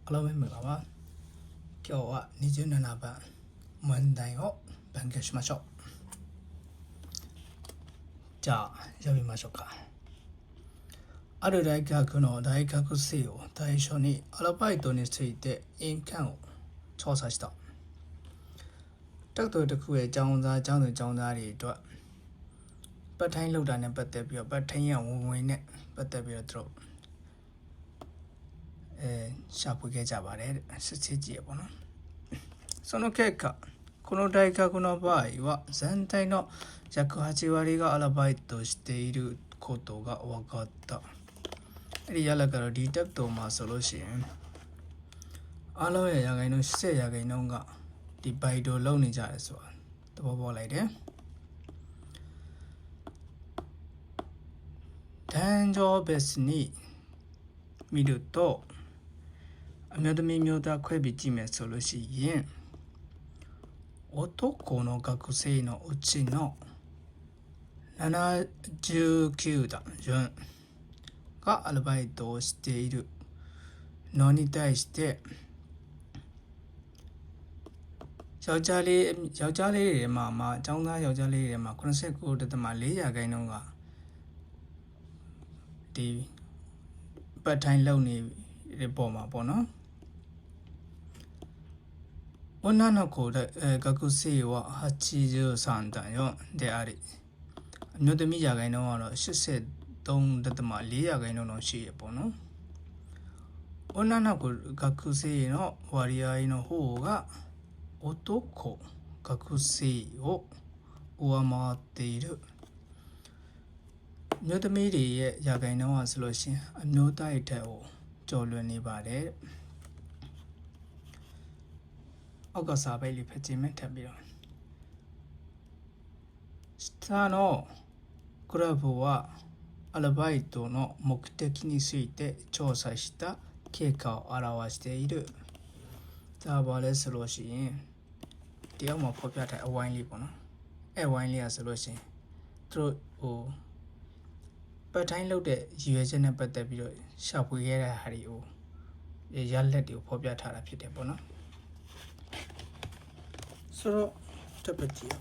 အားလုံးပဲမင်္ဂလာပါ今日は27番問題を勉強しましょうじゃあ読みましょうかある大学の大学生を対象にアルバイトについて印鑑を調査したတက္ကသိုလ်တစ်ခုရဲ့ကျောင်းသားကျောင်းသူကျောင်းသားတွေအတွက်ပတ်ထိုင်းလောက်တာနဲ့ပတ်သက်ပြီးတော့ပတ်ထိုင်းရဝင်နဲ့ပတ်သက်ပြီးတော့သူတို့ရှာဖွေခဲ့ကြပါတယ်စစ်စစ်ကြည့်ရပေါ့နော်その結果この大学の場合は全体の約8割がアルバイトしていることが分かったအဲ့ဒီရလကတော့ဒီတက်တော်မှာဆိုလို့ရှိရင်အားလုံးရဲ့ရာခိုင်နှုန်း80ရာခိုင်နှုန်းကဒီဘိုက်တိုလုံးနေကြတယ်ဆိုတာသဘောပေါက်လိုက်တယ်男女別に見るとအမျိုးသမီးမျိုးသားခွဲပြီးကြည့်မယ်ဆိုလို့ရှိရင်男の学生のうちの79団順がアルバイトをしているのに対してယောက်ျားလေးတွေမှာအကြောင်းသားယောက်ျားလေးတွေမှာ89.4ရာခိုင်နှုန်းကဒီပတ်ထိုင်းလုံနေတဲ့ပုံမှာပေါ့နော်女の子で学生は83だよでありအမျိုးသမီးရာခိုင်နှုန်းကတော့83.4ရာခိုင်နှုန်းတော့ရှိရပေါ့နော်女の子学生の割合の方が男学生を上回っているမျိုးသမီးတွေရဲ့ရာခိုင်နှုန်းကဆိုလို့ရှိရင်အမျိုးသားတွေထက်ကိုကျော်လွန်နေပါတယ်အောက်ကစာပိုက်လေးဖတ်ကြည့်မယ်ထပ်ပြီးတော့下のグラフはアルバイトの目的について調査した結果を表しているဒါပါလဲဆိုလို့ရှိရင်တယောက်မှဖော်ပြထားအဝိုင်းလေးပေါ့နော်အဲ့ဝိုင်းလေးကဆိုလို့ရှိရင်သူတို့ပတ်တိုင်းလုပ်တဲ့ရည်ရွယ်ချက်နဲ့ပတ်သက်ပြီးတော့ရှာဖွေခဲ့တဲ့ဟာတွေကိုရလက်တွေကိုဖော်ပြထားတာဖြစ်တယ်ပေါ့နော်ဆိုတော့တက်ပတ်ကြည့်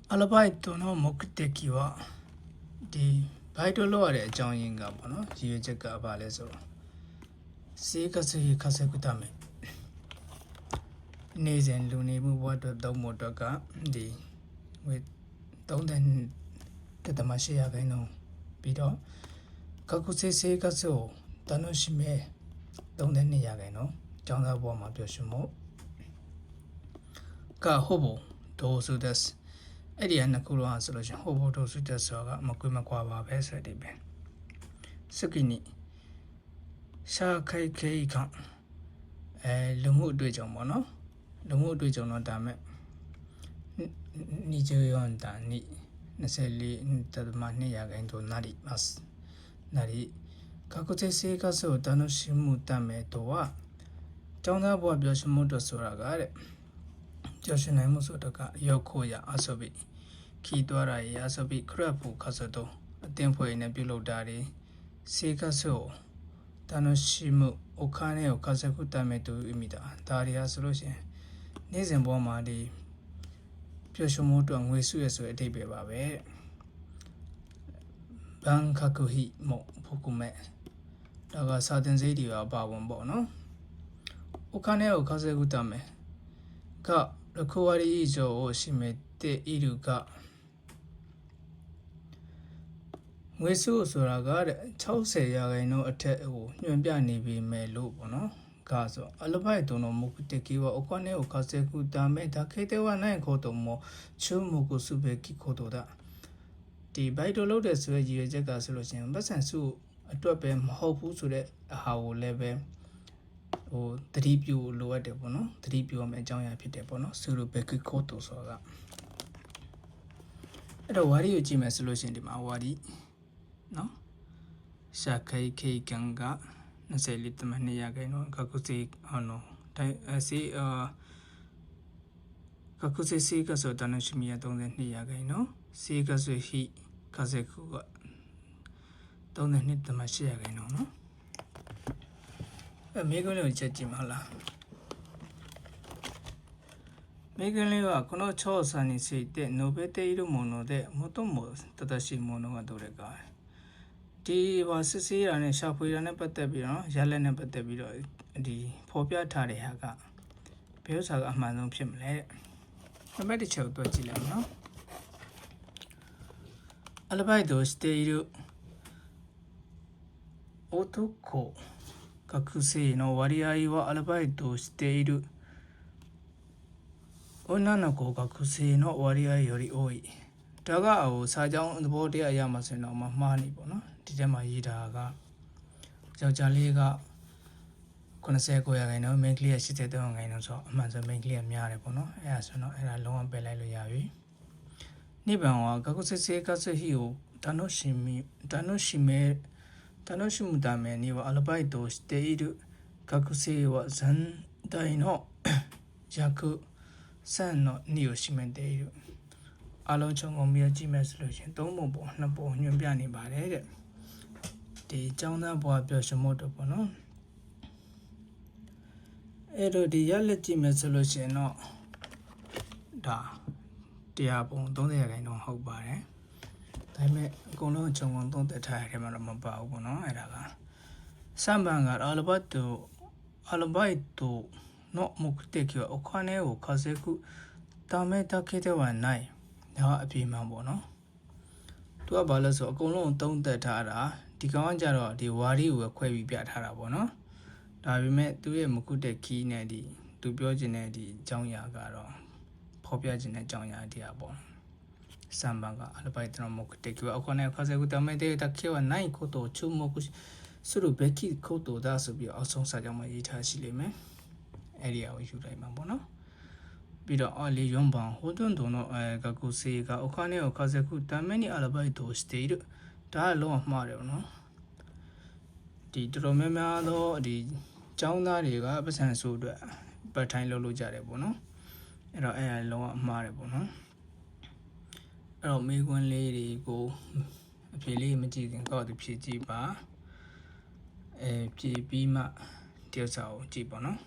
အောင်アルバイトの目的はဒီバイトလုပ်ရတဲ့အကြောင်းရင်းကပေါ့နော်ရည်ရွယ်ချက်ကဘာလဲဆိုတော့生活費稼ぐためနေ့စဉ်လူနေမှုဘဝအတွက်သုံးဖို့အတွက်ကဒီဝေ3.8ရာခိုင်နှုန်းပြီးတော့学生生活を楽しめ3.2ရာခိုင်နှုန်းကျောင်းသားဘဝမှာပျော်ရွှင်မှုကほぼ同数ですအဲ့ဒီကနှစ်ခုလုံးဆိုလို့ရှိရင်ほぼ同数ですဆိုတာကမကွေးမကွာပါပဲဆိုတဲ့ပဲစကိနီ社会経営感လူမှုအတွေ့အကြုံပေါ့နော်လူမှုအတွေ့အကြုံတော့ဒါမဲ့24段に24.2ရာခိုင်နှုန်းなりますなり学生生活を楽しむためとはကျောင်းသားဘဝပျော်ရွှင်မှုတို့ဆိုတာကတဲ့ပျော်ရွှင်နိုင်မှုဆိုတာကရောက်ခိုးရ遊びခီးသွားတာရ遊びခရပ်ဖို့ခါစတော့အသင်ဖွဲ့နေပြုလုပ်တာတွေ生活を楽しむお金を稼ぐためという意味だဒါရီဟာဆိုလို့ရှိရင်နေ့စဉ်ဘဝမှာဒီပျော်ရွှင်မှုအတွက်ငွေစုရဆိုတဲ့အဓိပ္ပာယ်ပါပဲဘန်ခကူဟီမို့ဖုကုမဲဒါကစာတင်စိတ်တွေပါဝင်ပေါ့နော်お金を稼ぐためが6割以上を占めているがငွေစုဆိုတာကတဲ့60ရာခိုင်နှုန်းအထက်ကိုညွှန်ပြနေပြီမဲ့လို့ပေါ့နော်ကဆိုアルバイトの目的はお金を稼ぐためだけではないことも注目すべきことだဒီဘိုက်တိုလုပ်တဲ့ဆိုရရည်ရွယ်ချက်ကဆိုလို့ရှိရင်ပတ်စံစုအတွက်ပဲမဟုတ်ဘူးဆိုတဲ့အဟာကိုလည်းပဲသတိပြုလိုအပ်တယ်ပေါ့နော်သတိပြုရမယ့်အကြောင်းအရာဖြစ်တယ်ပေါ့နော်ဆိုလိုဘက်ကကိုတိုဆိုတာအဲ့တော့ဝါဒီကိုကြည့်မယ်ဆိုလို့ရှိရင်ဒီမှာဝါဒီနော်社会経験が24.2ရာခိုင်နှုန်း学生学生生活を楽しみや3.2ရာခိုင်နှုန်း生活費稼ぐが32တမ8ရခိုင်နော်မိကွန်းလေးကိုချက်ကြည့်မလားမိကွန်းလေးကこの調査について述べているもので最も正しいものがどれかဒီဘာစစ်ဆေးရနဲ့ရှာဖွေရနဲ့ပတ်သက်ပြီးတော့ရလက်နဲ့ပတ်သက်ပြီးတော့ဒီဖော်ပြထားတဲ့ဟာကဘယ်ဥစ္စာကအမှန်ဆုံးဖြစ်မလဲနံပါတ်1ချက်ကိုတွေ့ကြည့်လိုက်နော်アルバイトをしている男学生の割合はアルバイトをしている女の子学生の割合より多いဒါကစာကြောင်းသဘောတရားရမှာဆိုရင်တော့မမှားနေပေါ့နော်ဒီထဲမှာရေးတာကယောက်ျားလေးက89ရာခိုင်နှုန်းမိန်းကလေးက83ရာခိုင်နှုန်းဆိုတော့အမှန်ဆိုမိန်းကလေးကများတယ်ပေါ့နော်အဲ့ဒါဆိုတော့အဲ့ဒါလုံးဝပယ်လိုက်လို့ရပြီ2番は学生生活費を楽しむためにはアルバイトをしている学生は全体の約3の2を占めているအလုံးချုံကုန်ပြီးကြည့်မယ်ဆိုလို့ရှိရင်3ပုံပေါ်2ပုံညွှန်ပြနေပါတယ်တဲ့ဒီကျောင်းသားဘွားပြောရှင်မို့တော့ပေါ့နော်အဲ့တော့ဒီရလက်ကြည့်မယ်ဆိုလို့ရှိရင်တော့ဒါတရားပုံ30ရာခိုင်နှုန်းဟုတ်ပါတယ်ဒါပေမဲ့အကုန်လုံးခြုံကုန်သုံးသက်ထားရတဲ့မှာတော့မပါဘူးပေါ့နော်အဲ့ဒါက3番がアルバイトの目的はお金を稼ぐためだけではないဒါအပြေမှန်ပေါ့နော်သူကဘာလဲဆိုအကုန်လုံးသုံးသက်ထားတာဒီကောင်ကကြတော့ဒီဝါရီကိုခွဲပြီးပြထားတာပေါ့နော်ဒါပေမဲ့သူရဲ့မကုတဲ့ခီးနဲ့ဒီသူပြောချင်တဲ့ဒီအကြောင်းအရာကတော့ဖော်ပြချင်တဲ့အကြောင်းအရာတရားပေါ့3番がアルバイトの目的はお金を稼ぐためでだけはないことを注目するべきことだဆိုပြီးအောက်ဆုံးစာကြောင်းမှာရေးထားရှိလိမ့်မယ်အဲ့ဒီအကိုယူလိုက်မှာပေါ့နော်ပြီးတော့4番ほとんどの学生がお金を稼ぐためにアルバイトをしているဒါကလုံးဝမှားတယ်နော်ဒီတော်တော်များများသောဒီကျောင်းသားတွေကပတ်စံဆိုအတွက်ပတ်ထိုင်းလုပ်လို့ကြတယ်ပေါ့နော်အဲ့တော့အဲ့ဒါလုံးဝမှားတယ်ပေါ့နော်အဲ့တော့မိကွန်းလေးတွေကိုအဖြေလေးမကြည့်ခင်ကောက်သူဖြေကြည့်ပါဖြေပြီးမှတယောက်စာကိုကြည့်ပါနော်